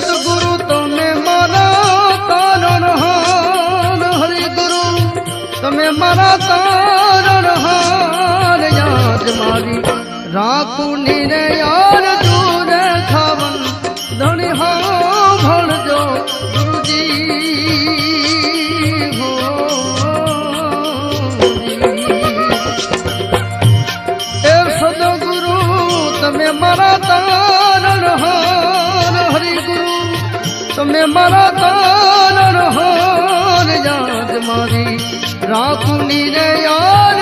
સદગુરુ તમે મારા તારણ હાર, હરિ ગુરુ તમે મારા તારણ હાર, યાદ મારી રાખું નીરે યાર દૂર ખાવન ધણી હા ભણજો ગુરુજી હો એ સદગુરુ તમે મારા તારણ હાર, હરિ ગુરુ તમે મારા તારણ હાર, યાદ મારી રાખું નીરે યાર